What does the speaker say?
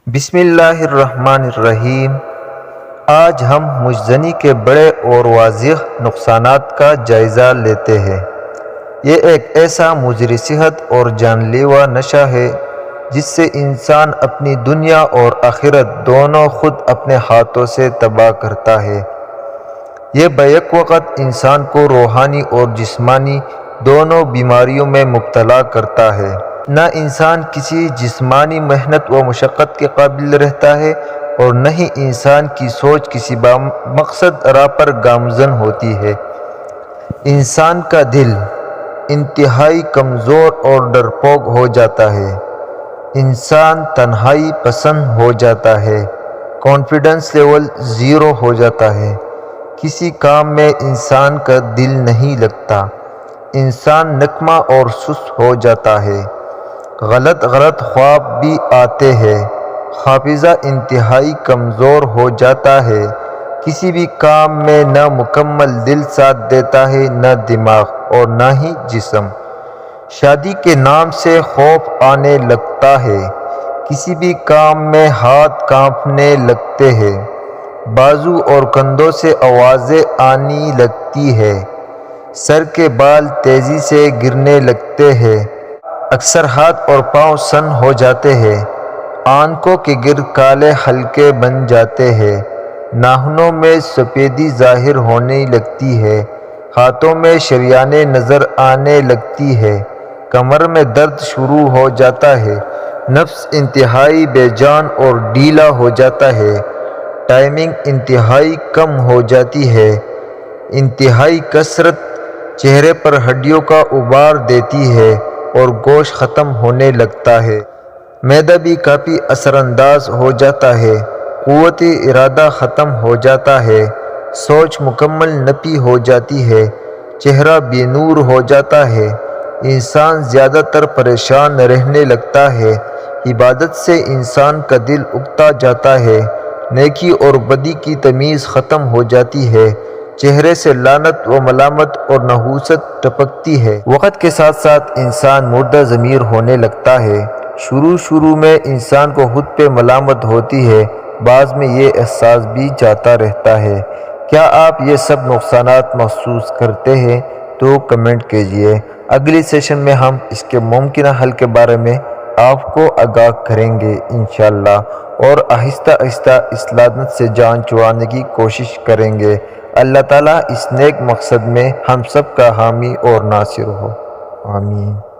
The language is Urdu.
بسم اللہ الرحمن الرحیم۔ آج ہم مجزنی کے بڑے اور واضح نقصانات کا جائزہ لیتے ہیں۔ یہ ایک ایسا مضر صحت اور جان لیوا نشہ ہے جس سے انسان اپنی دنیا اور آخرت دونوں خود اپنے ہاتھوں سے تباہ کرتا ہے۔ یہ بیک وقت انسان کو روحانی اور جسمانی دونوں بیماریوں میں مبتلا کرتا ہے۔ نہ انسان کسی جسمانی محنت و مشقت کے قابل رہتا ہے اور نہ ہی انسان کی سوچ کسی مقصد راہ پر گامزن ہوتی ہے۔ انسان کا دل انتہائی کمزور اور ڈرپوک ہو جاتا ہے۔ انسان تنہائی پسند ہو جاتا ہے۔ کانفیڈنس لیول زیرو ہو جاتا ہے۔ کسی کام میں انسان کا دل نہیں لگتا۔ انسان نکما اور سست ہو جاتا ہے۔ غلط خواب بھی آتے ہیں۔ حافظہ انتہائی کمزور ہو جاتا ہے۔ کسی بھی کام میں نہ مکمل دل ساتھ دیتا ہے، نہ دماغ اور نہ ہی جسم۔ شادی کے نام سے خوف آنے لگتا ہے۔ کسی بھی کام میں ہاتھ کانپنے لگتے ہیں۔ بازو اور کندھوں سے آوازیں آنے لگتی ہے۔ سر کے بال تیزی سے گرنے لگتے ہیں۔ اکثر ہاتھ اور پاؤں سن ہو جاتے ہیں۔ آنکھوں کے گرد کالے حلقے بن جاتے ہیں۔ ناخنوں میں سفیدی ظاہر ہونے لگتی ہے۔ ہاتھوں میں شریانیں نظر آنے لگتی ہے۔ کمر میں درد شروع ہو جاتا ہے۔ نفس انتہائی بے جان اور ڈھیلا ہو جاتا ہے۔ ٹائمنگ انتہائی کم ہو جاتی ہے۔ انتہائی کثرت چہرے پر ہڈیوں کا ابھار دیتی ہے اور گوشت ختم ہونے لگتا ہے۔ معدہ بھی کافی اثر انداز ہو جاتا ہے۔ قوت ارادہ ختم ہو جاتا ہے۔ سوچ مکمل نپی ہو جاتی ہے۔ چہرہ بے نور ہو جاتا ہے۔ انسان زیادہ تر پریشان رہنے لگتا ہے۔ عبادت سے انسان کا دل اکتا جاتا ہے۔ نیکی اور بدی کی تمیز ختم ہو جاتی ہے۔ چہرے سے لعنت و ملامت اور نحوست ٹپکتی ہے۔ وقت کے ساتھ ساتھ انسان مردہ ضمیر ہونے لگتا ہے۔ شروع میں انسان کو خود پہ ملامت ہوتی ہے، بعد میں یہ احساس بھی جاتا رہتا ہے۔ کیا آپ یہ سب نقصانات محسوس کرتے ہیں؟ تو کمنٹ کیجئے۔ اگلی سیشن میں ہم اس کے ممکنہ حل کے بارے میں آپ کو آگاہ کریں گے انشاءاللہ، اور آہستہ آہستہ اس لعنت سے جان چھڑانے کی کوشش کریں گے۔ اللہ تعالیٰ اس نیک مقصد میں ہم سب کا حامی اور ناصر ہو، آمین۔